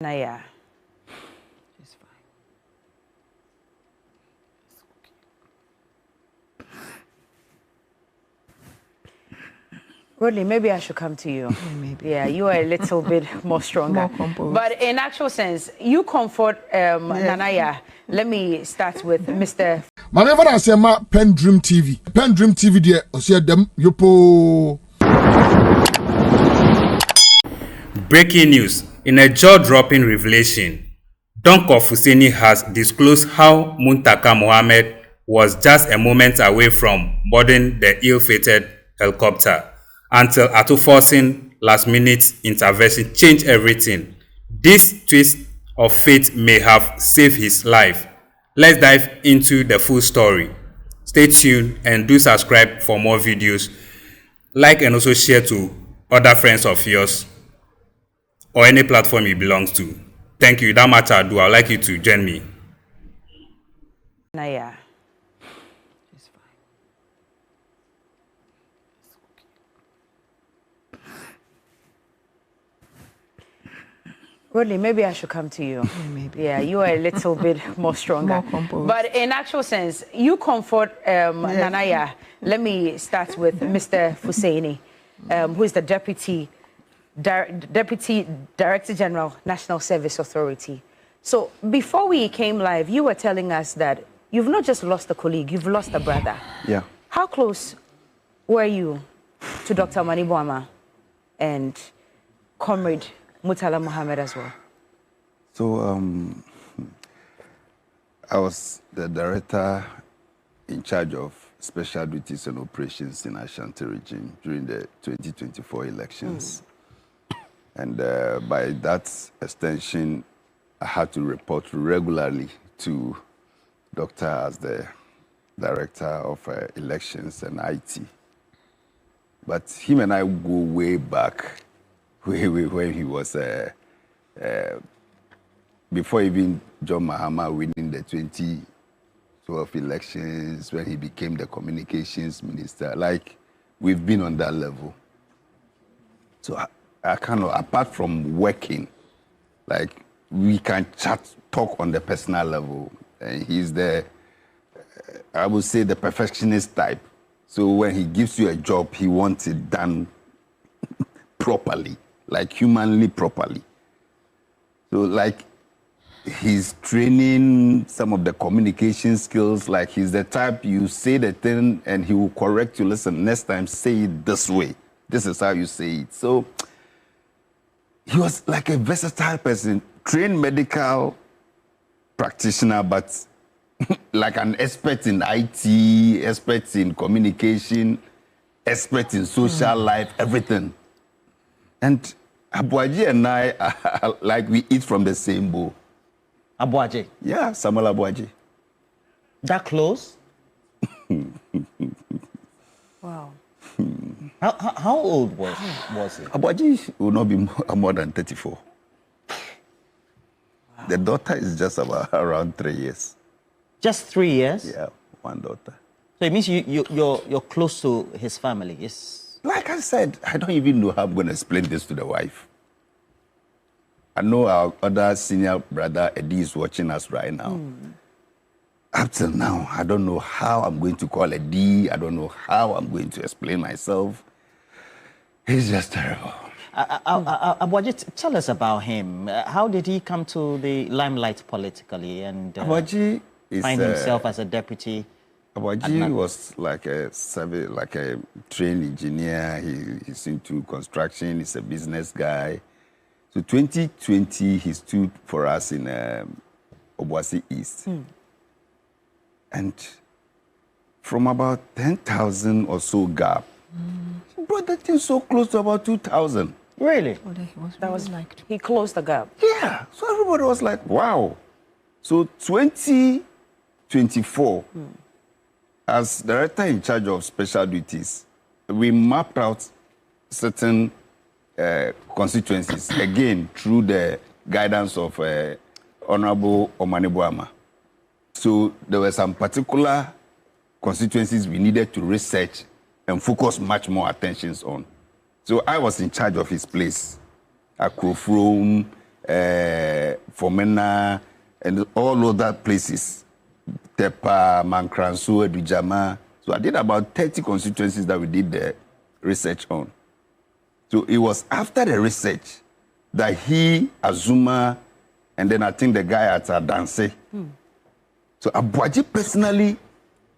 Yeah. It's fine. It's okay. Rodney, maybe I should come to you. Yeah, maybe. Yeah, you are a little bit more stronger. More composed. But in actual sense, you comfort Nanaya. Let me start with Mr. Whenever I say my PENDREAM TV, PENDREAM TV, there, I see them, yopo. Breaking news. In a jaw-dropping revelation, Donkor Fuseni has disclosed how Muntaka Mohammed was just a moment away from boarding the ill-fated helicopter until Atufor's last-minute intervention changed everything. This twist of fate may have saved his life. Let's dive into the full story. Stay tuned and do subscribe for more videos. Like and also share to other friends of yours or any platform you belong to. Thank you. That matter ado, I'd like you to join me. Nanaya. It's fine. It's okay. Rodney, maybe I should come to you. Yeah, maybe. Yeah, you are a little bit more stronger. More composed. But in actual sense, you comfort Nanaya. Let me start with Mr. Fuseni, who is the Deputy Director General, National Service Authority. So before we came live, you were telling us that you've not just lost a colleague, you've lost a brother. Yeah. How close were you to Dr. Manibwama and Comrade Murtala Mohammed as well? So I was the director in charge of special duties and operations in Ashanti region during the 2024 elections. And by that extension, I had to report regularly to Doctor as the director of elections and IT. But him and I go way back, when he was, before even John Mahama winning the 2012 elections, when he became the communications minister. Like, we've been on that level. So I kind of, apart from working, like, we can talk on the personal level. And he's the, I would say, the perfectionist type. So when he gives you a job, he wants it done properly, like humanly properly. So like, he's training some of the communication skills. Like, he's the type, you say the thing and he will correct you. Listen, next time say it this way. This is how you say it. So he was like a versatile person, trained medical practitioner, but like an expert in IT, expert in communication, expert in social life, everything. And Abuaji and I, like, we eat from the same bowl. Abuaji? Yeah, Samuel Abuaji. That close? Wow. How old was he? Abuaji will not be more than 34. Wow. The daughter is just about around 3 years. Just 3 years? Yeah, one daughter. So it means you're close to his family? Yes. Like I said, I don't even know how I'm going to explain this to the wife. I know our other senior brother, Eddie, is watching us right now. Up till now, I don't know how I'm going to call Eddie. I don't know how I'm going to explain myself. He's just terrible. Abuaji, tell us about him. How did he come to the limelight politically and Abuaji find himself as a deputy? Abuaji was like a trained engineer. He's into construction. He's a business guy. So 2020, he stood for us in Obuasi East. And from about 10,000 or so gap, he brought that thing so close to about 2,000. Really? Oh, he was That really was liked. he closed the gap. Yeah. So everybody was like, wow. So 2024, as director in charge of special duties, we mapped out certain constituencies, again, through the guidance of Honorable Omanibwama. So there were some particular constituencies we needed to research and focus much more attention on. So I was in charge of his place, Akrofrom, Fomena, and all other places. Tepa, Mankranso, Edujama. So I did about 30 constituencies that we did the research on. So it was after the research that he, Azuma, and then I think the guy at Adanse. So Abuaji personally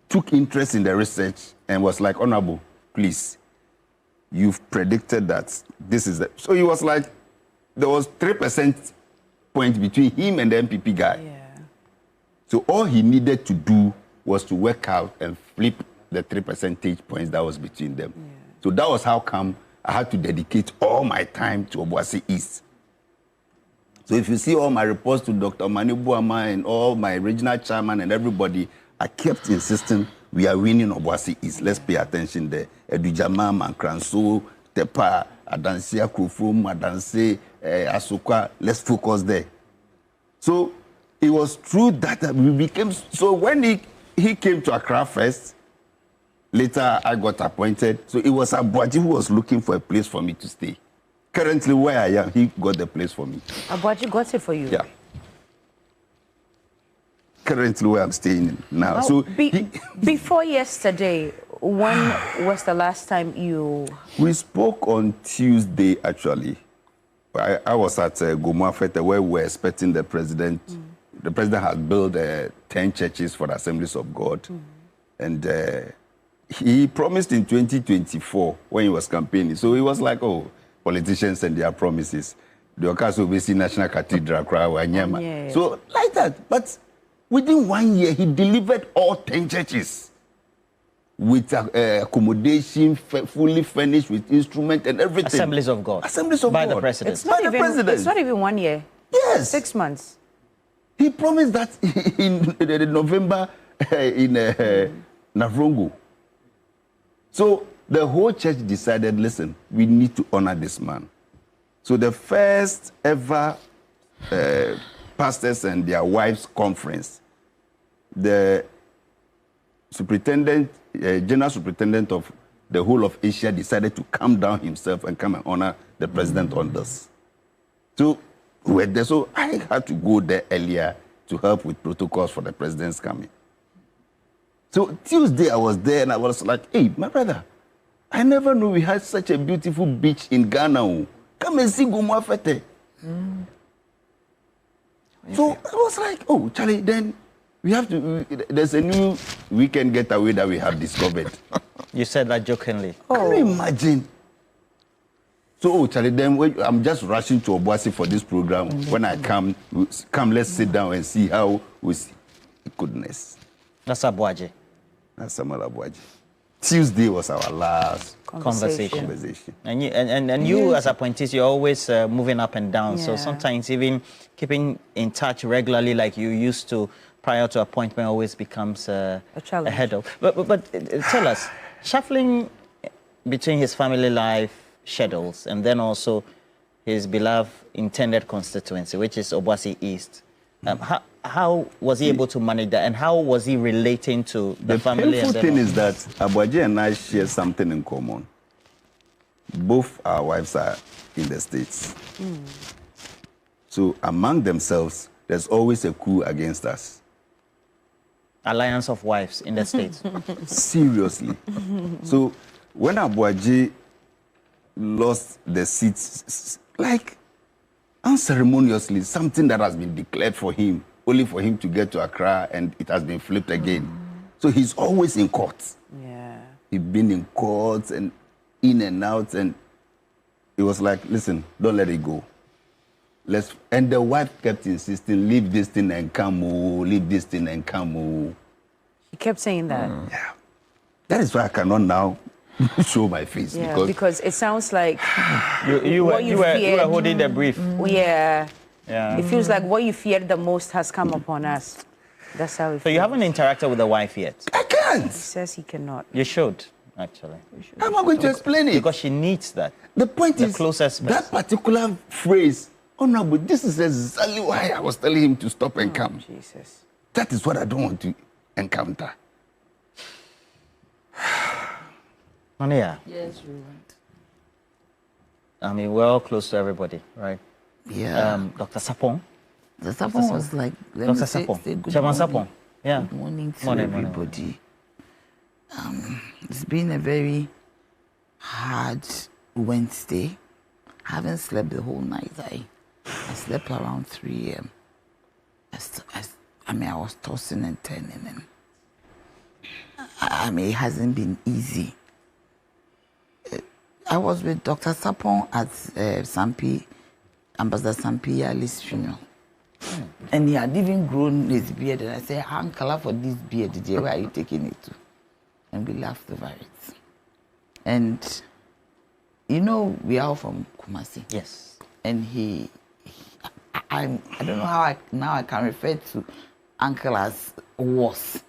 took interest in the research and was like, Honorable, please, you've predicted that this is the... So he was like, there was 3% point between him and the MPP guy. Yeah. So all he needed to do was to work out and flip the 3 percentage points that was between them. Yeah. So that was how come I had to dedicate all my time to Obuasi East. So if you see all my reports to Dr. Manibuama and all my regional chairman and everybody, I kept insisting we are winning Obuasi East. Let's pay attention there. Edujama, Mankranso, Tepa, Adansia, Kufum, Adanse, Asukwa. Let's focus there. So it was true that we became... So when he came to Accra first, later I got appointed. So it was Abuaji who was looking for a place for me to stay. Currently where I am, he got the place for me. Abuaji got it for you? Yeah. Currently where I'm staying now. How, So before yesterday, when was the last time you... We spoke on Tuesday, actually. I was at Gomua Fete where we were expecting the president. The president had built 10 churches for the Assemblies of God. And he promised in 2024 when he was campaigning. So he was like, oh, politicians and their promises. The Okaso Basi National Cathedral, Wanyama. Yeah. So like that. But within 1 year, he delivered all 10 churches with accommodation, fully furnished with instrument and everything. Assemblies of God. Assemblies of By God. the president. It's not, By the president. it's not even 1 year. Yes. 6 months. He promised that in November in Navrongo. So the whole church decided, listen, we need to honor this man. So the first ever pastors and their wives conference, the superintendent, general superintendent of the whole of Asia decided to come down himself and come and honor the president on this. So we were there. So I had to go there earlier to help with protocols for the president's coming. So Tuesday I was there and I was like, hey, my brother, I never knew we had such a beautiful beach in Ghana. Come and see Gomua Fete. So I was like, oh, Charlie, then we have to, there's a new weekend getaway that we have discovered. You said that jokingly. Can you imagine? So, oh, Charlie, then I'm just rushing to Obuasi for this program. When I come, let's sit down and see how we see. Goodness. That's Abuaji. That's Samuel Abuaji. Tuesday was our last Conversation. conversation. You as appointees, you're always moving up and down. So Yeah. sometimes even keeping in touch regularly like you used to prior to appointment always becomes a challenge. hurdle. But tell us, shuffling between his family life schedules and then also his beloved intended constituency, which is Obuasi East, how was he able to manage that, and how was he relating to the family? The painful thing is that Abuaji and I share something in common. Both our wives are in the States. So among themselves, there's always a coup against us. Alliance of wives in the States. Seriously. So when Abuaji lost the seats, like unceremoniously, something that has been declared for him, only for him to get to Accra, and it has been flipped again. So he's always in court. Yeah. He's been in court and in and out, and it was like, listen, don't let it go. And the wife kept insisting, leave this thing and come, leave this thing and come. He kept saying that. Yeah. That is why I cannot now show my face. Yeah, because it sounds like You what were holding the brief. Yeah. Yeah. It feels like what you feared the most has come upon us. That's how it feels. So you haven't interacted with the wife yet? I can't. He says he cannot. You should, actually. How am I going to explain it? Because she needs that. The point is, closest that particular phrase, oh no, but this is exactly why I was telling him to stop and come. Jesus. That is what I don't want to encounter. Mania, Yes, Reverend. I mean, we're all close to everybody, right? Yeah. Dr. Sapong. The Sapon was like, let Dr. me say good Chairman morning. Sapong. Yeah. Good morning to Morning, everybody. It's been a very hard Wednesday. I haven't slept the whole night. I slept around 3 a.m. I was tossing and turning, and it hasn't been easy. I was with Dr. Sapon at Ambassador Sampi Yali's funeral. And he had even grown his beard. And I said, Uncle, for this beard, where are you taking it to? And we laughed over it. And, you know, we are all from Kumasi. Yes. And I don't know how I can refer to Uncle as was.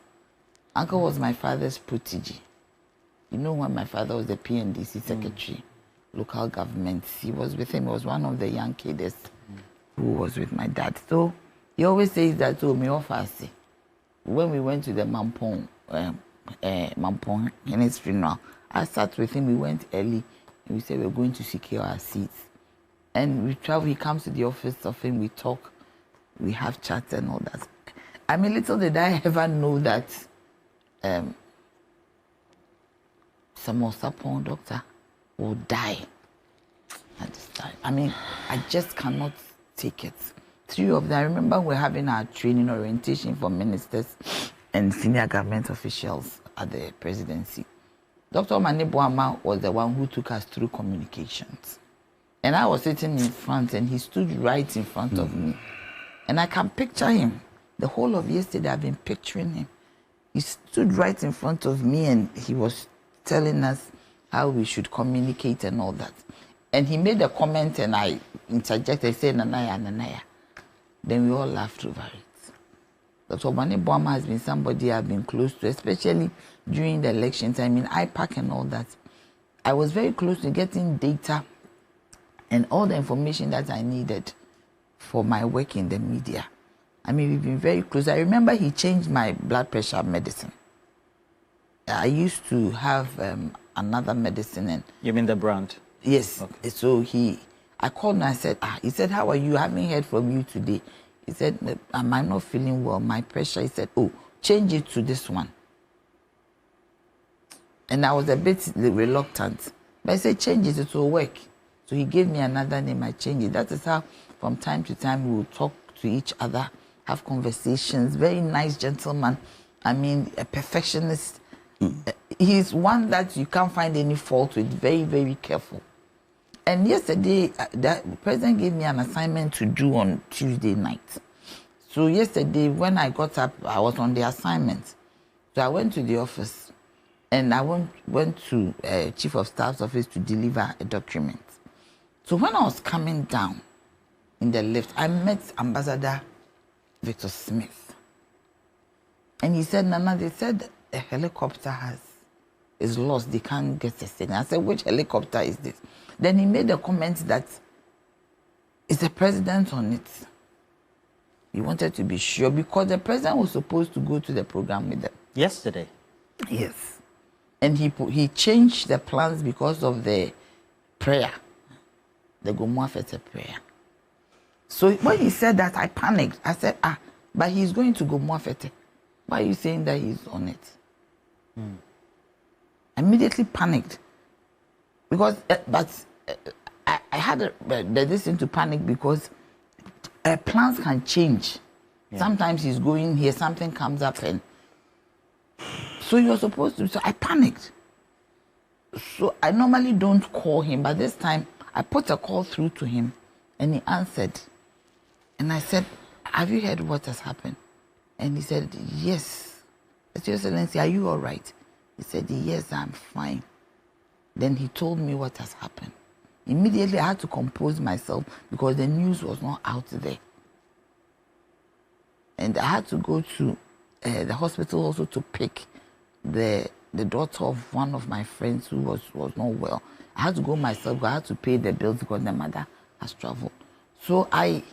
Uncle was my father's protege. You know, when my father was the PNDC secretary, local government, he was with him. He was one of the young kids who was with my dad. So he always says that to me off us. When we went to the Mampong in his funeral, I sat with him. We went early and we said we're going to secure our seats. And we travel, he comes to the office of him, we talk, we have chats and all that. I mean, little did I ever know that Samuel Sapon, doctor, will die at this time. I mean, I just cannot take it. 3 of them, I remember we're having our training orientation for ministers and senior government officials at the presidency. Dr. Mane Boama was the one who took us through communications. And I was sitting in front and he stood right in front of me. And I can picture him. The whole of yesterday I've been picturing him. He stood right in front of me and he was telling us how we should communicate and all that. And he made a comment and I interjected, said, Nanaya. Then we all laughed over it. Dr. Mane Boama has been somebody I've been close to, especially during the election time in IPAC and all that. I was very close to getting data and all the information that I needed for my work in the media. I mean, we've been very close. I remember he changed my blood pressure medicine. I used to have another medicine. And you mean the brand? Yes. Okay. So I called him and I said, he said, how are you? I haven't heard from you today. He said, am I not feeling well? My pressure. He said, oh, change it to this one. And I was a bit reluctant. But I said, change it, it will work. So he gave me another name, I changed it. That is how, from time to time, we will talk to each other, have conversations. Very nice gentleman. I mean, a perfectionist. He's one that you can't find any fault with. Very, very careful. And yesterday, the president gave me an assignment to do on Tuesday night. So yesterday, when I got up, I was on the assignment. So I went to the office, and I went to Chief of Staff's office to deliver a document. So when I was coming down in the lift, I met Ambassador Victor Smith. And he said, Nana, they said a helicopter is lost. They can't get a signal. I said, which helicopter is this? Then he made a comment that is the president on it. He wanted to be sure because the president was supposed to go to the program with them. Yesterday? Yes. And he changed the plans because of the prayer. The Gomuafete prayer. So when he said that, I panicked. I said, but he's going to Gomuafete. Why are you saying that he's on it? I immediately panicked. Because, I had this thing to panic because plans can change. Yeah. Sometimes he's going here, something comes up and so you're supposed to, so I panicked. So I normally don't call him, but this time I put a call through to him and he answered. And I said, have you heard what has happened? And he said, yes. I said, Your Excellency, are you all right? He said, yes, I'm fine. Then he told me what has happened. Immediately I had to compose myself because the news was not out there. And I had to go to the hospital also to pick the daughter of one of my friends who was not well. I had to go myself because I had to pay the bills because the mother has traveled. So I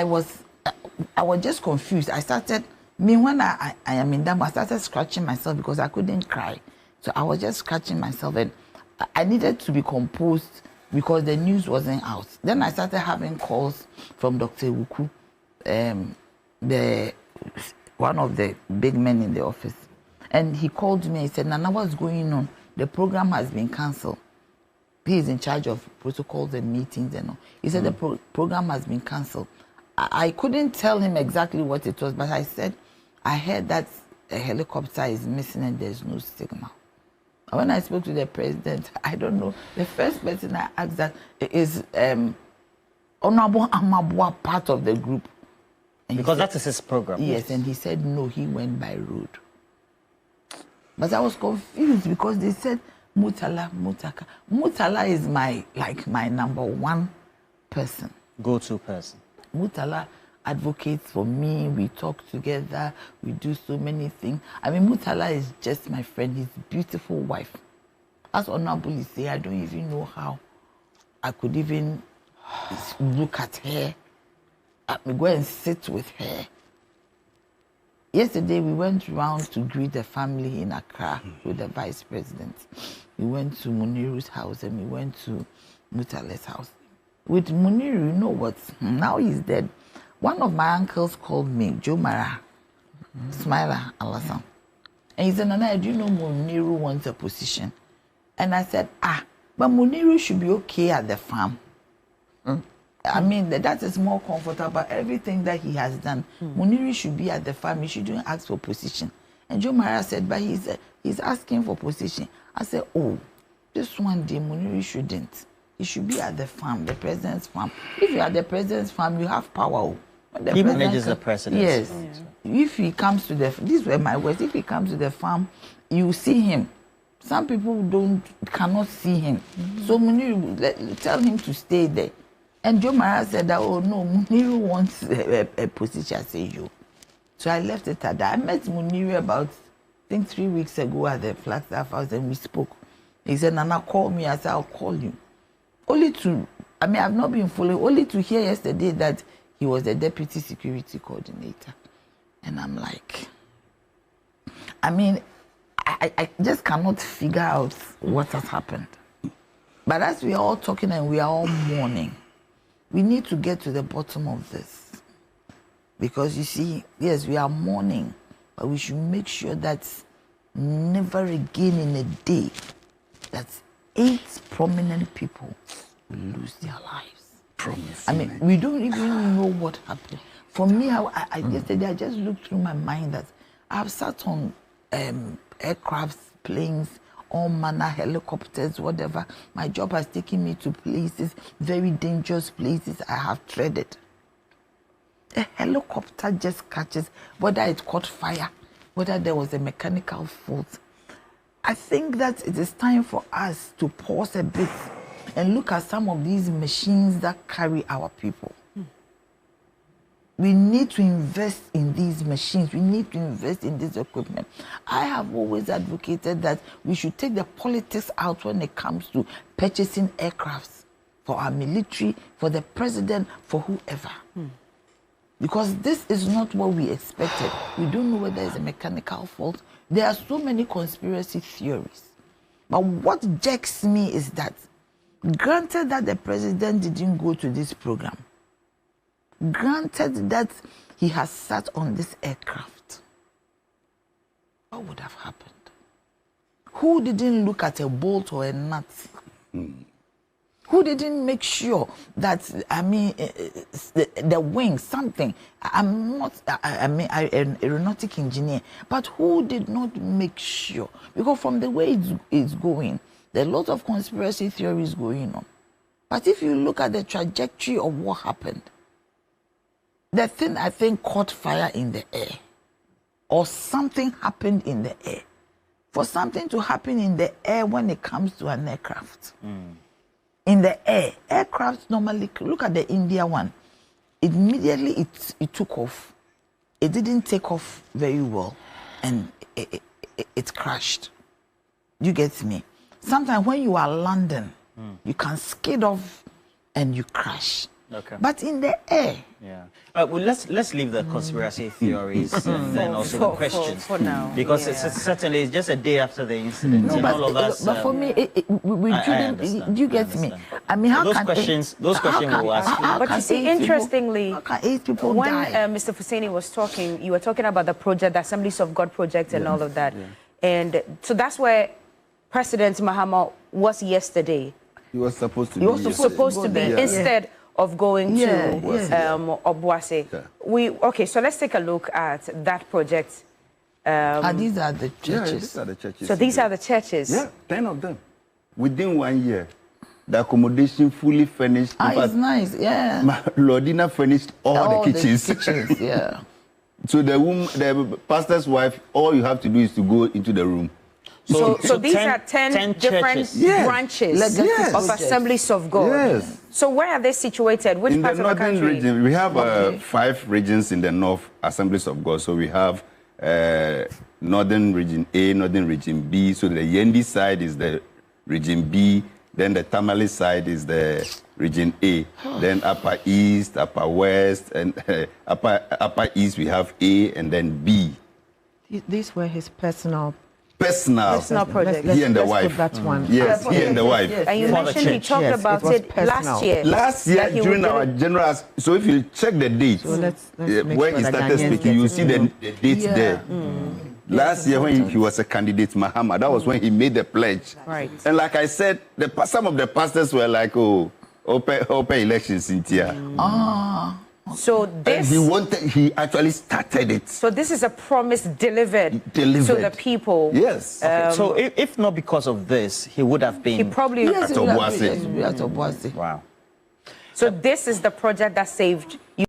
was just confused. I started, when I am in Dam, I started scratching myself because I couldn't cry. So I was just scratching myself and I needed to be composed because the news wasn't out. Then I started having calls from Dr. Wuku, the one of the big men in the office. And he called me and said, Nana, what's going on? The program has been cancelled. He is in charge of protocols and meetings and all. He said the program has been cancelled. I couldn't tell him exactly what it was, but I said, I heard that a helicopter is missing and there's no signal. When I spoke to the president, I don't know, the first person I asked that is Honorable Amabua part of the group. And because said, that is his program. Yes, and he said no, he went by road. But I was confused because they said Muntaka. Muntaka is my number one person. Go-to person. Muntaka advocates for me. We talk together. We do so many things. I mean, Muntaka is just my friend. His beautiful wife. As Honorable say, I don't even know how I could even look at her. I go and sit with her. Yesterday, we went round to greet the family in Accra with the vice president. We went to Muniru's house and we went to Mutale's house. With Muniru, you know what? Now he's dead. One of my uncles called me, Joe Mara, Smiler Alassane. And he said, Nana, do you know Muniru wants a position? And I said, but Muniru should be okay at the farm. I mean, that is more comfortable. Everything that he has done, Muniru should be at the farm. He shouldn't ask for position. And Joe Mara said, but he's asking for position. I said, oh, this one day Muniru shouldn't. He should be at the farm, the president's farm. If you're at the president's farm, you have power. He manages the president. Yes. Yeah. If he comes to these were my words, if he comes to the farm, you see him. Some people cannot see him. So Muniru, tell him to stay there. And Joe Mara said that, oh no, Muniru wants a position. I say, you. So I left it at that. I met Muniru about, I think 3 weeks ago at the Flagstaff House and we spoke. He said, Nana, call me. I said, I'll call you. I've not been following, only to hear yesterday that he was the deputy security coordinator. And I'm like, I just cannot figure out what has happened. But as we are all talking and we are all mourning, we need to get to the bottom of this. Because you see, yes, we are mourning, but we should make sure that never again in a day that 8 prominent people will lose their lives. I mean, we don't even know what happened. For me, yesterday I just looked through my mind that I've sat on aircrafts, planes, all manner, helicopters, whatever. My job has taken me to places, very dangerous places I have treaded. A helicopter just catches, whether it caught fire, whether there was a mechanical fault. I think that it is time for us to pause a bit and look at some of these machines that carry our people. We need to invest in these machines. We need to invest in this equipment. I have always advocated that we should take the politics out when it comes to purchasing aircrafts for our military, for the president, for whoever. Because this is not what we expected. We don't know whether it's a mechanical fault. There are so many conspiracy theories. But what jerks me is that, granted that the president didn't go to this program, granted that he has sat on this aircraft, what would have happened? Who didn't look at a bolt or a nut? Who didn't make sure that, the wing, something? I'm not, an aeronautic engineer, but who did not make sure? Because from the way it's going, there are a lot of conspiracy theories going on. But if you look at the trajectory of what happened, the thing I think caught fire in the air, or something happened in the air. For something to happen in the air when it comes to an aircraft, in the air, aircraft normally, look at the India one, immediately it took off. It didn't take off very well, and it crashed. You get me? Sometimes when you are landing, you can skid off and you crash. Okay. But in the air. Yeah. Well, let's leave the conspiracy theories and also the questions for now, because it's certainly it's just a day after the incident, and all of us. But for me, we I shouldn't. understand. Do you get me? I mean, how Those can questions we'll ask you. But you see, interestingly, how can 8 people when die? Mr. Fuseni was talking, you were talking about the project, the Assemblies of God project, and all of that, and so that's where President Mahama was yesterday. He was supposed to He be. was yesterday. supposed to be Yeah. instead of going to Obuasi. Yeah. So let's take a look at that project. These are the Yeah, churches. these are the churches. So these are the churches. Yeah, 10 of them. Within 1 year, the accommodation fully furnished. In It's fact, nice, yeah. Lordina furnished all the kitchens. Yeah. So the pastor's wife, all you have to do is to go into the room. So these 10 are 10 different churches. Yes. branches Legacy Yes. of projects. Assemblies of God. Yes. So where are they situated? Which In the part of the northern country? region, we have 5 regions in the north, Assemblies of God. So we have northern region A, northern region B. So the Yendi side is the region B. Then the Tamale side is the region A. Then upper east, upper west, and upper east we have A and then B. These were his personal Personal project. He and the let's wife. put that one. Yes, he and the wife. And you For the mentioned he church, talked yes, about it was it last personal. year. Last year that he during would our do- general, so if you check the dates, So let's make when sure he that started Ghanaians speaking, you get see it. the dates Yeah. there. Last year when he was a candidate, Mahama, that was when he made the pledge. Right. And like I said, some of the pastors were like, "Oh, open elections in here." So And this, he actually started it. so this is a promise delivered Delivered. to the people. Yes. So if not because of this, he would have been. He probably. Yes, At it will have Obuasi. been- yes, it will be at Obuasi. Wow. So this is the project that saved you.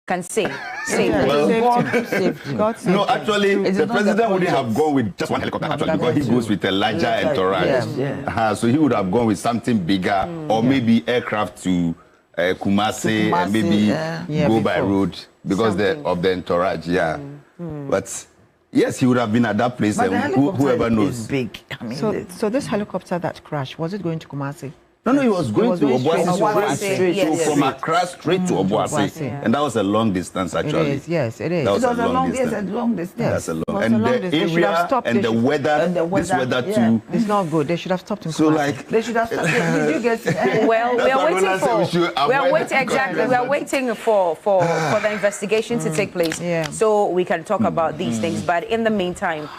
Can say. Well, God saved No, him. actually, It is the not the president wouldn't have project. gone with just one helicopter, actually, that's because he true. goes with a larger entourage. Yeah. So he would have gone with something bigger, or maybe aircraft to Kumasi, and maybe yeah. Yeah, go by before. road because of the entourage. Yeah. But yes, he would have been at that place, But the and helicopter whoever is knows. big. I mean, So this helicopter that crashed, was it going to Kumasi? No, he was going to going straight Obuasi to Obuasi. straight. Yes, So yes. from Accra straight to Obuasi. Obuasi. And that was a long distance, actually. It is, yes, it is. That it was was a long distance. a long distance. That's a long. was And a long the distance. They should have area stopped. and They the should- weather, And the this weather, weather yeah. too. It's not good. They should have stopped in So Kumasi. like, They should have started. Did you get Well, we That's are why waiting Roland said we should for. We are avoid waiting the exactly. We are waiting for the investigation to take place, Yeah. so we can talk about these things. But in the meantime,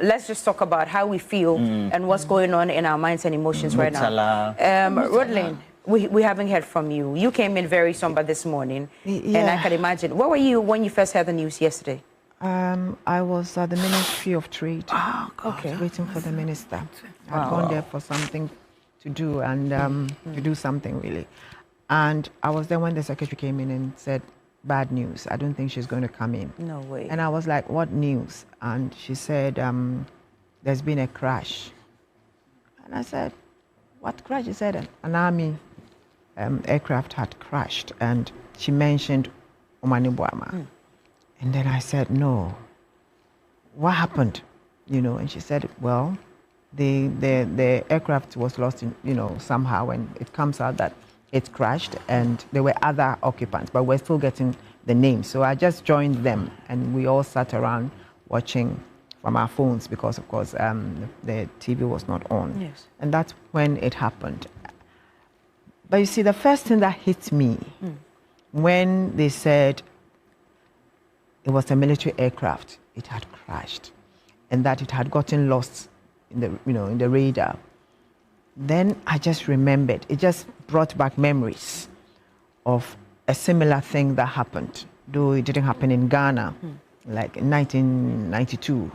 let's just talk about how we feel and what's going on in our minds and emotions right now. Rodlin, we haven't heard from you. You came in very somber this morning, and I Yeah. can imagine. Where were you when you first heard the news yesterday? I was at the Ministry of Trade. Okay. Waiting for the minister. I'd gone there for something to do and to do something really. And I was there when the secretary came in and said, bad news. I don't think she's going to come in. No way. And I was like, what news? And she said, there's been a crash. And I said, what crash? She said, an army aircraft had crashed. And she mentioned Omanibuama. And then I said, no. What happened? And she said, well, the aircraft was lost in, somehow, and it comes out that it crashed and there were other occupants, but we're still getting the names. So I just joined them and we all sat around watching from our phones because, of course, the TV was not on. Yes. And that's when it happened. But you see, the first thing that hit me when they said it was a military aircraft, it had crashed, and that it had gotten lost in the radar. Then I just remembered. It just brought back memories of a similar thing that happened, though it didn't happen in Ghana, like in 1992.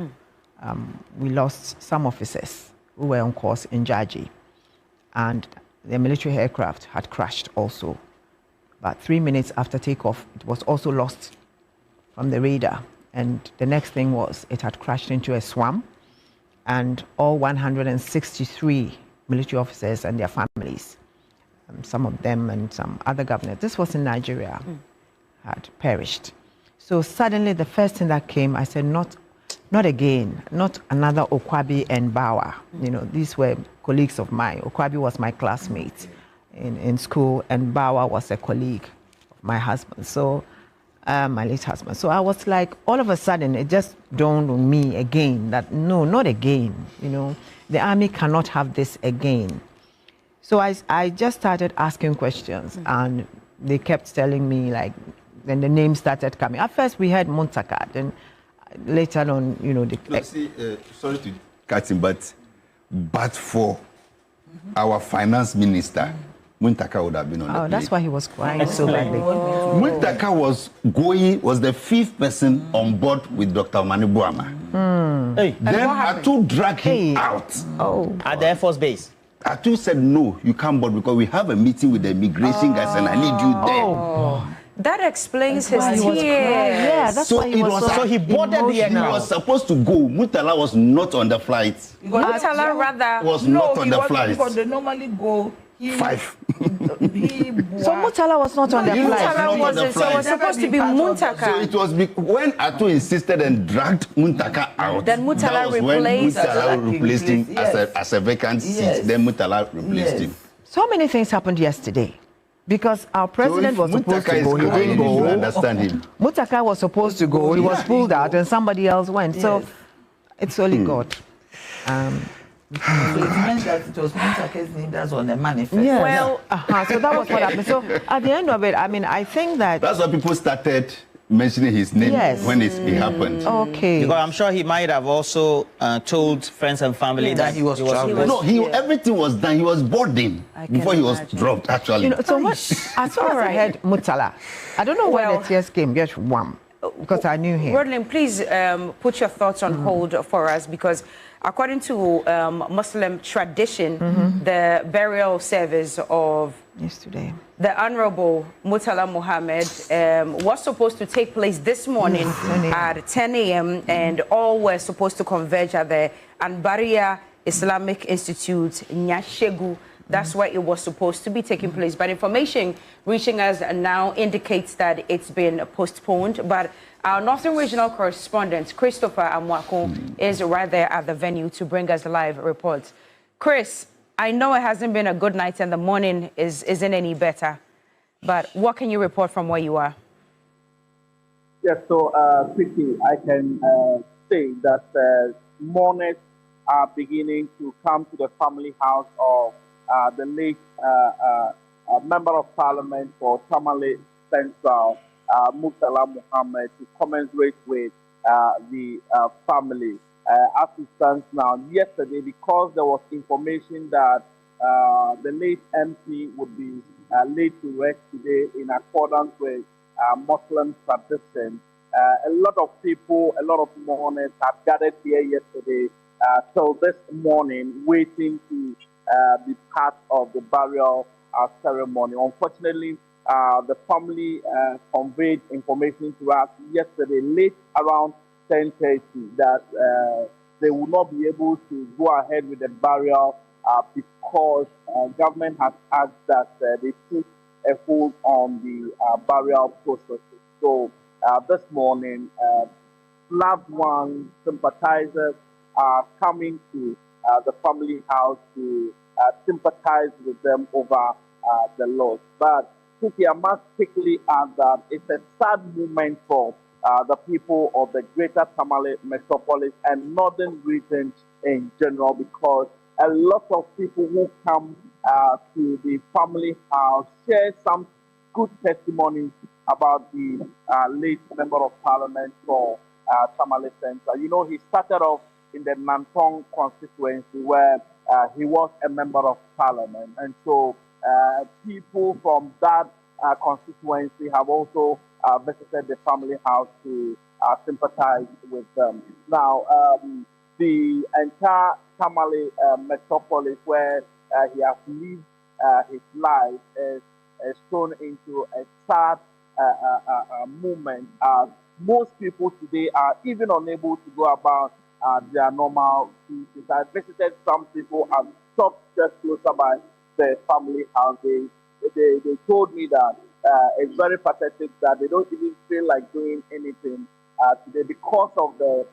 We lost some officers who were on course in Jaji, and the military aircraft had crashed also. But 3 minutes after takeoff, it was also lost from the radar. And the next thing was it had crashed into a swamp, and all 163 military officers and their families, some of them and some other governors, this was in Nigeria, had perished. So suddenly the first thing that came, I said, not again, not another Okwabi and Bawa. These were colleagues of mine. Okwabi was my classmate in school, and Bawa was a colleague of my husband, so my late husband. So I was like, all of a sudden, it just dawned on me again that no, not again. You know, the army cannot have this again. So I just started asking questions, and they kept telling me, like, then the names started coming. At first, we had Muntaka, then later on, you know, the. No, see, sorry to cut him, but for our finance minister, Muntaka would have been on the plane. That's why he was crying so badly. Muntaka was the 5th person on board with Dr. Mani Buama. Hey. Then Atu dragged him out. At the Air Force Base. Atu said, no, you can't board because we have a meeting with the immigration guys and I need you there. That explains his tears. Yeah, that's So why he was so he boarded the He was supposed to go. Murtala was not on the flight. Murtala rather Was not on the flight. Because they normally go. 5. So Murtala was not on the flight. Murtala wasn't, so it was supposed to be Muntaka. So it was when Atu insisted and dragged Muntaka out. Then Murtala that was when replaced- Murtala replaced him Yes. as a vacant seat. Then Murtala replaced him. So many things happened yesterday. Because our president So was if supposed Muntaka to is go, he crying, didn't you should go. understand him. Muntaka was supposed to go, he was pulled out, and somebody else went. So it's only God. So it meant that it was Muntaka's name that's on the manifest. Yeah. Well, So that was what happened. So at the end of it, I mean, I think that. That's why people started mentioning his name when it happened. Okay. Because I'm sure he might have also told friends and family that he was traveling. No, everything was done. He was boarding before he was dropped, actually. You know, so what, as far as I heard Murtala, I don't know where the tears came, just one, because I knew him. Rodlin, please put your thoughts on hold for us, because according to Muslim tradition, the burial service of Yesterday. the Honorable Murtala Muhammad was supposed to take place this morning at 10 a.m. and all were supposed to converge at the Anbaria Islamic Institute, Nyashegu. That's where it was supposed to be taking place. But information reaching us now indicates that it's been postponed. But our Northern Regional correspondent, Christopher Amwako, is right there at the venue to bring us live reports. Chris, I know it hasn't been a good night and the morning isn't any better, but what can you report from where you are? Yes, so quickly, I can say that mourners are beginning to come to the family house of the late Member of Parliament for Tamale Central, Murtala Muhammad, to commiserate with the family. As it stands now, yesterday, because there was information that the late MP would be laid to rest today in accordance with Muslim tradition, a lot of people, a lot of mourners have gathered here yesterday till this morning, waiting to be part of the burial ceremony. Unfortunately, the family conveyed information to us yesterday, late around 10:30, that they will not be able to go ahead with the burial because government has asked that they take a hold on the burial process. So this morning, loved ones, sympathizers are coming to the family house to sympathize with them over the loss. But I must quickly add that it's a sad moment for the people of the greater Tamale metropolis and northern region in general, because a lot of people who come to the family house share some good testimonies about the late Member of Parliament for Tamale Central. You know, he started off in the Nantong constituency where he was a Member of Parliament. And so people from that constituency have also visited the family house to sympathize with them. Now, the entire Tamale metropolis where he has lived his life is thrown into a sad movement. Most people today are even unable to go about their normal duties. I visited some people and stopped just closer by the family house. They told me that it's very pathetic that they don't even feel like doing anything today because of the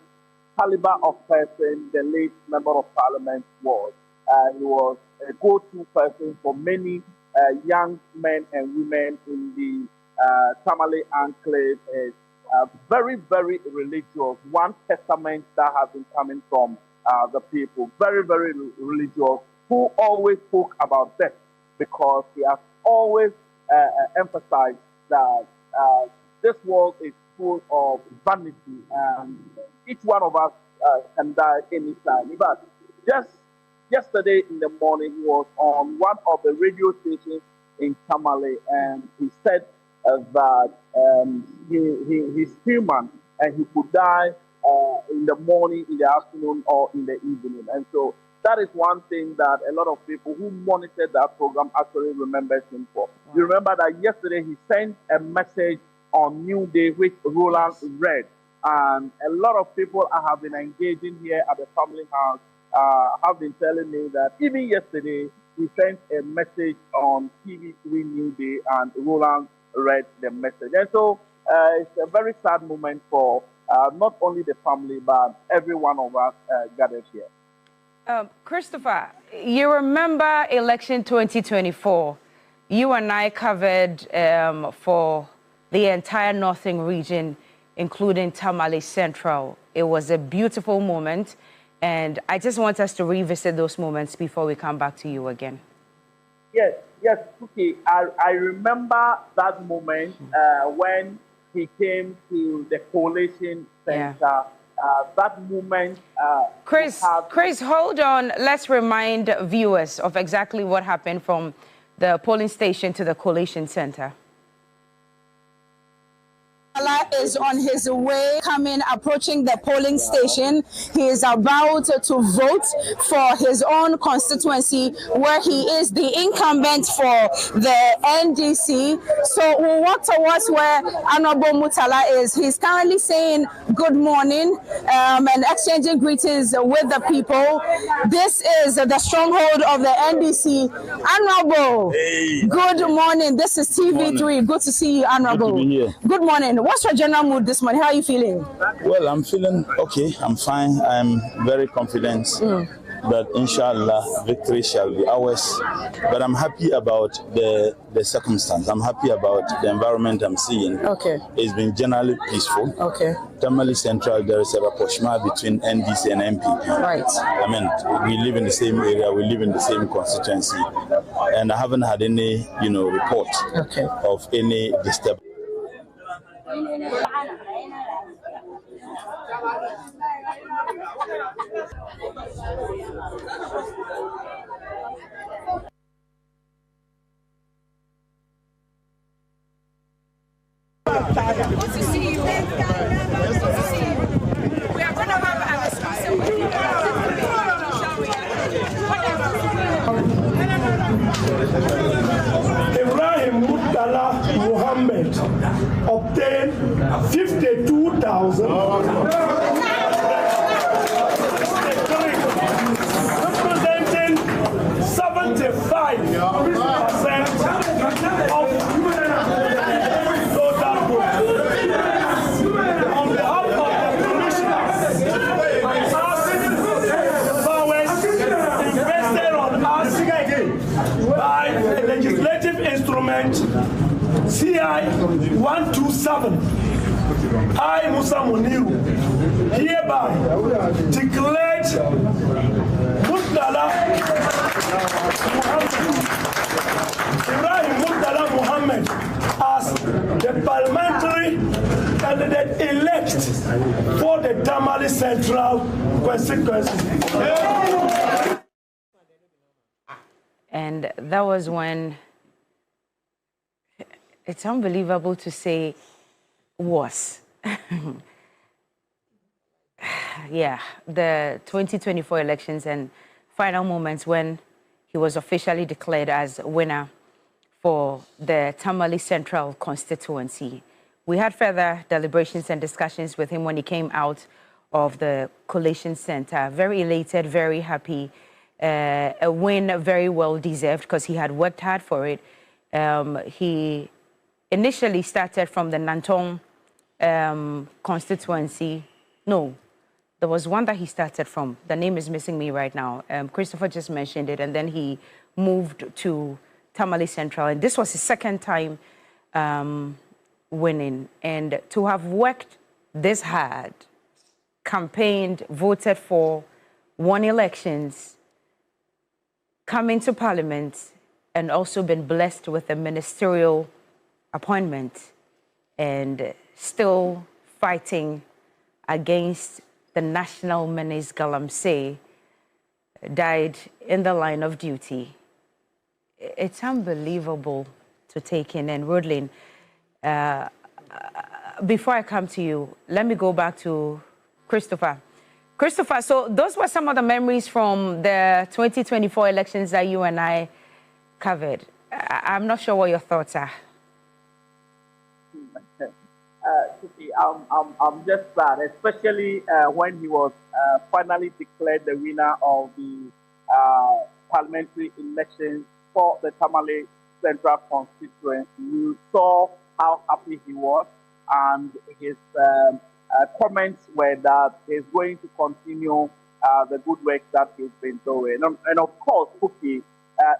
caliber of person the late Member of Parliament was. He was a go-to person for many young men and women in the Tamale enclave is very, very religious. One testament that has been coming from the people, very, very religious, who always spoke about death, because he has always emphasized that this world is full of vanity, and each one of us can die anytime. But just yesterday in the morning, he was on one of the radio stations in Tamale, and he said that he's human and he could die in the morning, in the afternoon, or in the evening. And so that is one thing that a lot of people who monitored that program actually remembers him for. Wow. You remember that yesterday he sent a message on New Day, which Roland read. And a lot of people have been engaging here at the family house, have been telling me that even yesterday he sent a message on TV3 New Day, and Roland read the message. And so it's a very sad moment for not only the family, but every one of us gathered here. Christopher, you remember election 2024. You and I covered for the entire northern region, including Tamale Central. It was a beautiful moment, and I just want us to revisit those moments before we come back to you again. Yes, okay. I remember that moment when he came to the coalition center. Yeah. That moment. Chris, hold on. Let's remind viewers of exactly what happened from the polling station to the coalition center. Is on his way approaching the polling station. He is about to vote for his own constituency, where he is the incumbent for the NDC. So we'll walk towards where Honorable Muntaka is. He's currently saying good morning and exchanging greetings with the people. This is the stronghold of the NDC. Honorable, hey. Good morning. This is TV3. Good to see you, Honorable. Good to be here. Good morning. What's your general mood this morning? How are you feeling? Well, I'm feeling okay. I'm fine. I'm very confident that inshallah victory shall be ours. But I'm happy about the circumstance. I'm happy about the environment I'm seeing. Okay. It's been generally peaceful. Okay. Tamale Central, there is a rapprochement between NDC and MPP. Right. I mean, we live in the same area, we live in the same constituency, and I haven't had any, report of any disturbance. Good to see you. We are going to have a responsibility. Ibrahim Muntaka Muhammad obtained 52,000. Representing 75% of total vote. On behalf of the commissioners, the powers invested on us by a legislative instrument CI 127, I, Musa Muniru, hereby declared Muntaka Ibrahim Muntaka Muhammad as the parliamentary candidate elect for the Tamale Central constituency. And that was when, it's unbelievable to say, was. Yeah, the 2024 elections and final moments when he was officially declared as winner for the Tamale Central constituency. We had further deliberations and discussions with him when he came out of the collation center. Very elated, very happy. A win very well deserved because he had worked hard for it. He initially started from the Nantong constituency. No, there was one that he started from. The name is missing me right now. Christopher just mentioned it, and then he moved to Tamale Central, and this was his second time winning. And to have worked this hard, campaigned, voted for, won elections, come into Parliament, and also been blessed with a ministerial appointment, and still fighting against the national menace Galamsey, died in the line of duty. It's unbelievable to take in. And Rodlin, before I come to you, let me go back to Christopher. Christopher, so those were some of the memories from the 2024 elections that you and I covered. I'm not sure what your thoughts are. I'm just sad, especially when he was finally declared the winner of the parliamentary elections for the Tamale Central constituency. You saw how happy he was, and his comments were that he's going to continue the good work that he's been doing. And of course, Cookie,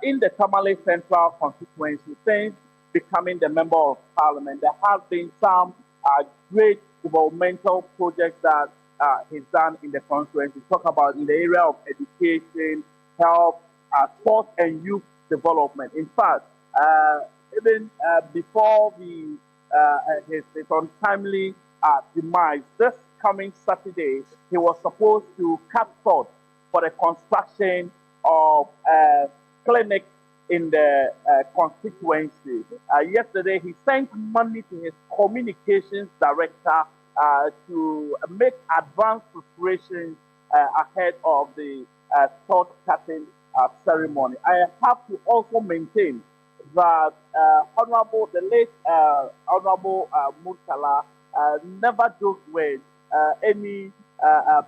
in the Tamale Central constituency, since becoming the member of parliament, there have been some great developmental projects that he's done in the constituency. Talk about in the area of education, health, sport, and youth development. In fact, even before his untimely demise, this coming Saturday, he was supposed to cut sod for the construction of a clinic in the constituency. Yesterday, he sent money to his communications director to make advanced preparations ahead of the sod cutting ceremony. I have to also maintain that the late Honorable Muntaka never joked with any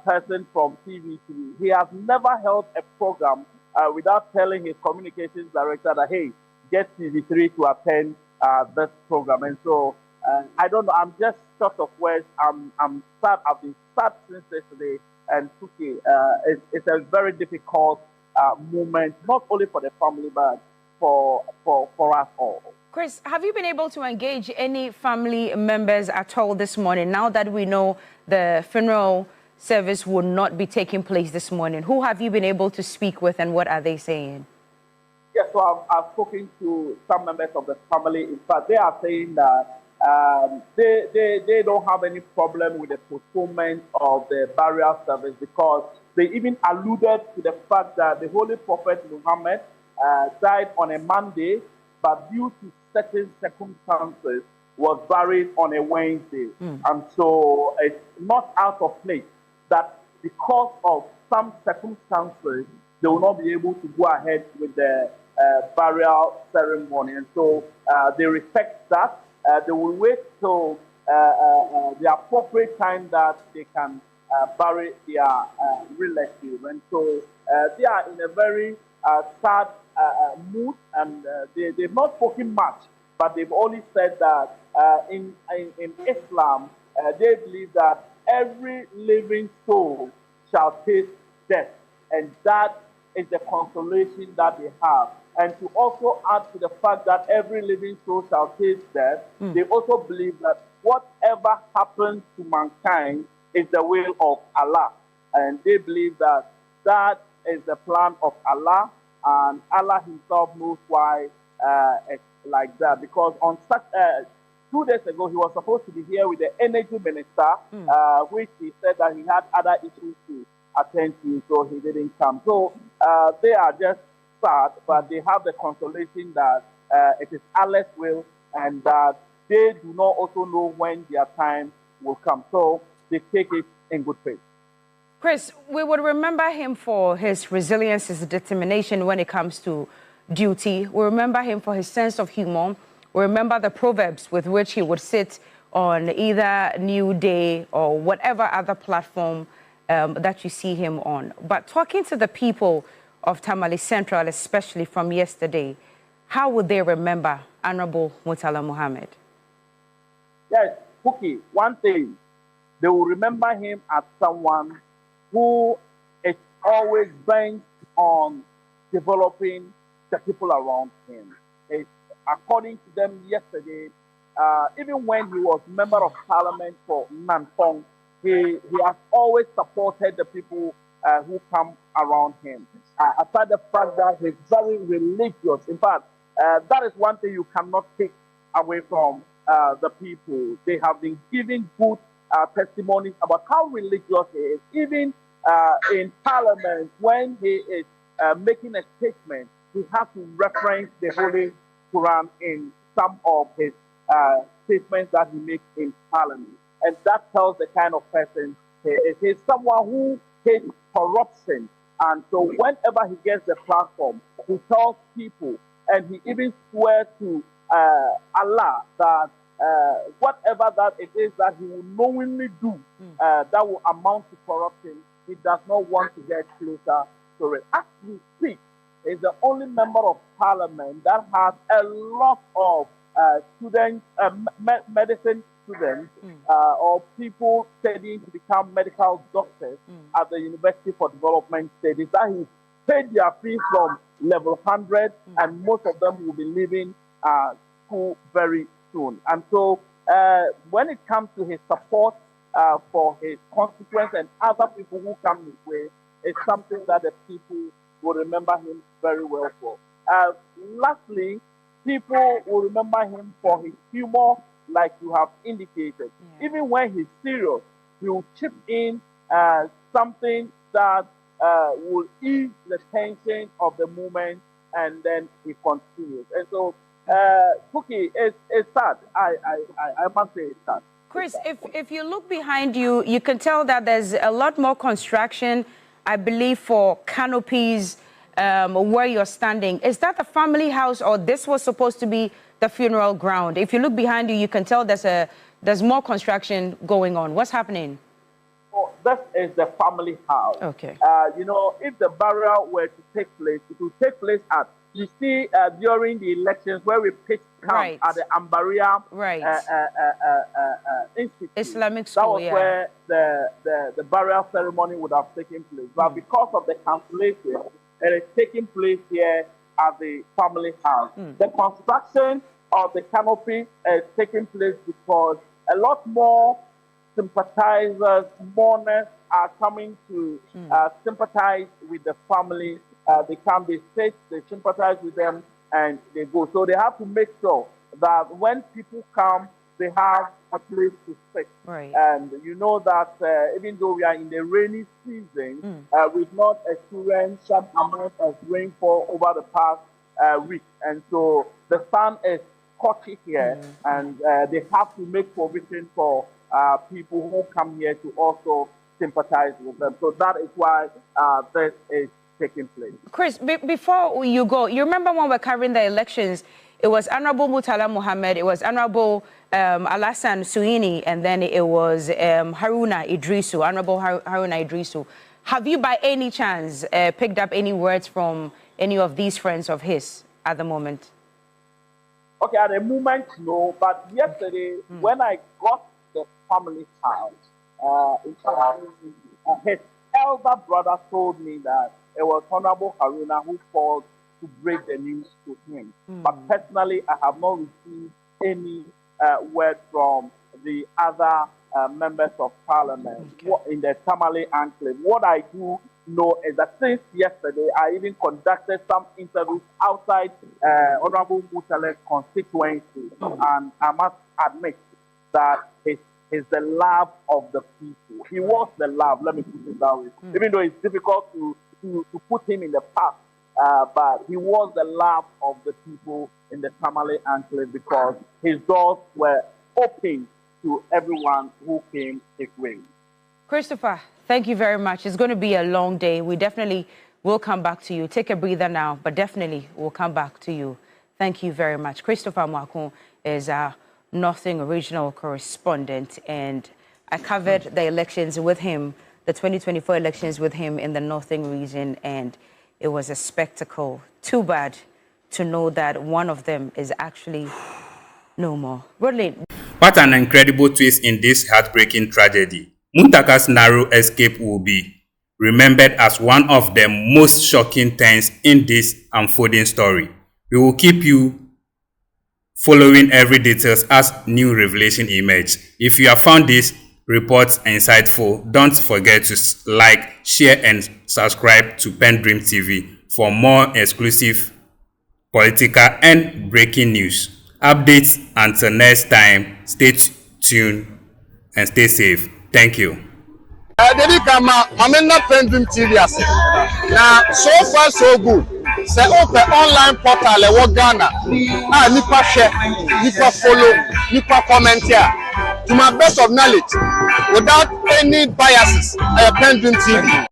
person from TV3. He has never held a program without telling his communications director that, hey, get TV3 to attend this program. And so, I don't know, I'm just short of words. I'm sad. I've been sad since yesterday. And Tuki, it's a very difficult moment, not only for the family, but for us all. Chris, have you been able to engage any family members at all this morning, now that we know the funeral service will not be taking place this morning? Who have you been able to speak with, and what are they saying? Yes, so I've spoken to some members of the family. In fact, they are saying that they don't have any problem with the postponement of the burial service, because they even alluded to the fact that the Holy Prophet Muhammad died on a Monday, but due to certain circumstances was buried on a Wednesday. And so it's not out of place that because of some circumstances, they will not be able to go ahead with the burial ceremony. And so they respect that. They will wait till the appropriate time that they can bury their relative. And so they are in a very sad mood, and they've not spoken much, but they've only said that in Islam, they believe that every living soul shall taste death, and that is the consolation that they have. And to also add to the fact that every living soul shall taste death, they also believe that whatever happens to mankind is the will of Allah. And they believe that that is the plan of Allah, and Allah himself knows why it's like that. Because on such 2 days ago, he was supposed to be here with the energy minister, which he said that he had other issues to attend to, so he didn't come. So they are just sad, but they have the consolation that it is Allah's will, and that they do not also know when their time will come. So they take it in good faith. Chris, we would remember him for his resilience, his determination when it comes to duty. We remember him for his sense of humor. We remember the proverbs with which he would sit on either New Day or whatever other platform that you see him on. But talking to the people of Tamale Central, especially from yesterday, how would they remember Honorable Muntaka Mohammed? Yes, Cookie, one thing, they will remember him as someone who is always bent on developing the people around him. according to them yesterday, even when he was member of parliament for Nantong, he has always supported the people who come around him. Aside the fact that he's very religious. In fact, that is one thing you cannot take away from the people. They have been giving good testimonies about how religious he is. Even in parliament, when he is making a statement, he has to reference the Holy Quran in some of his statements that he makes in parliament. And that tells the kind of person he is. He's someone who hates corruption. And so whenever he gets the platform, he tells people, and he even swears to Allah that whatever that it is that he will knowingly do that will amount to corruption, he does not want to get closer to it. As we speak, is the only member of parliament that has a lot of students, medicine students, or people studying to become medical doctors at the University for Development Studies. That he paid their fees from level 100, and most of them will be leaving school very soon. And so when it comes to his support for his constituents and other people who come his way, it's something that the people will remember him very well for. Lastly, people will remember him for his humor, like you have indicated. Even when he's serious, he will chip in something that will ease the tension of the moment, and then he continues. And so, Cookie, it's sad. I must say it's sad. Chris, if you look behind you, you can tell that there's a lot more construction, I believe, for canopies where you're standing. Is that the family house, or this was supposed to be the funeral ground? If you look behind you, you can tell there's more construction going on. What's happening? Oh, this is the family house. Okay. You know, if the burial were to take place, it will take place at, you see, during the elections where we pitched camp at the Ambaria Institute. Islamic school, that was where the burial ceremony would have taken place. But because of the cancellation, it is taking place here at the family house. The construction of the canopy is taking place because a lot more sympathizers, mourners are coming to sympathize with the family. They come, they sit, they sympathize with them, and they go. So they have to make sure that when people come, they have a place to sit. Right. And you know that even though we are in the rainy season, we've not experienced some amount of rainfall over the past week. And so the sun is scorching here, and they have to make provision for people who come here to also sympathize with them. So that is why this is taking place. Chris, before you go, you remember when we were covering the elections, it was Honorable Murtala Mohammed, it was Honorable Alassane Suini, and then it was Haruna Idrisu, Honorable Haruna Idrisu. Have you by any chance picked up any words from any of these friends of his at the moment? Okay, at the moment, no. But yesterday, when I got the family house, his elder brother told me that it was Honorable Haruna who called to break the news to him. But personally, I have not received any word from the other members of parliament in the Tamale enclave. What I do know is that since yesterday, I even conducted some interviews outside Honorable Mutale's constituency, and I must admit that he's the love of the people. He was the love, let me put it that way. Even though it's difficult to put him in the past, but he was the love of the people in the Tamale enclave because his doors were open to everyone who came his way. Christopher, thank you very much. It's going to be a long day. We definitely will come back to you. Take a breather now, but definitely we'll come back to you. Thank you very much. Christopher Mwakun is our Northern Regional Correspondent, and I covered the elections with him, the 2024 elections with him in the Northern region, and it was a spectacle. Too bad to know that one of them is actually no more. Rodley. What an incredible twist in this heartbreaking tragedy. Muntaka's narrow escape will be remembered as one of the most shocking turns in this unfolding story. We will keep you following every details as new revelation emerge. If you have found these reports insightful, don't forget to like, share, and subscribe to PENDREAM TV for more exclusive political and breaking news updates. Until next time, stay tuned and stay safe. Thank you. Dedi kama mamena PENDREAM TV ase. Na so far so good. Say open online portal e wo Ghana. Ah nipa share, nipa follow, nipa comment here. To my best of knowledge, without any biases, PENDREAM TV.